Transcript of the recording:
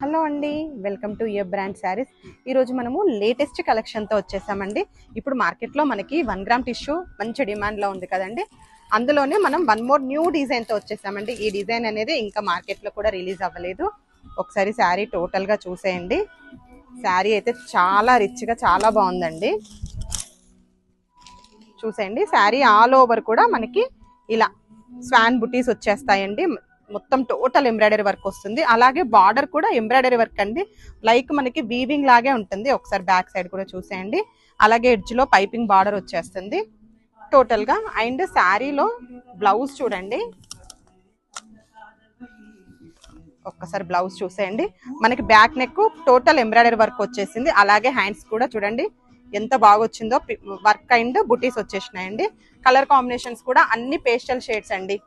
Hello అండి, welcome to your brand saris. ఈరోజు మనము లేటెస్ట్ కలెక్షన్తో వచ్చేసామండి. ఇప్పుడు మార్కెట్లో మనకి 1 గ్రామ్ టిష్యూ మంచి డిమాండ్లో ఉంది కదండి. అందులోనే మనం వన్ మోర్ న్యూ డిజైన్తో వచ్చేసామండి. ఈ డిజైన్ అనేది ఇంకా మార్కెట్లో కూడా రిలీజ్ అవ్వలేదు. ఒకసారి శారీ టోటల్గా చూసేయండి. శారీ అయితే చాలా రిచ్గా చాలా బాగుందండి. చూసేయండి, శారీ ఆల్ ఓవర్ కూడా మనకి ఇలా స్వాన్ బుటీస్ వచ్చేస్తాయండి. మొత్తం టోటల్ ఎంబ్రాయిడరీ వర్క్ వస్తుంది. అలాగే బార్డర్ కూడా ఎంబ్రాయిడరీ వర్క్ అండి, లైక్ మనకి వీవింగ్ లాగే ఉంటుంది. ఒకసారి బ్యాక్ సైడ్ కూడా చూసేయండి. అలాగే ఎడ్జ్ లో పైపింగ్ బార్డర్ వచ్చేస్తుంది టోటల్ గా. అండ్ శారీలో బ్లౌజ్ చూడండి, ఒక్కసారి బ్లౌజ్ చూసేయండి. మనకి back neck total embroidery work వచ్చేసింది. అలాగే హ్యాండ్స్ కూడా చూడండి ఎంత బాగా వచ్చిందో, work and buttis వచ్చేసినాయండి. Colour combinations కూడా అన్ని పేస్టల్ షేడ్స్ అండి.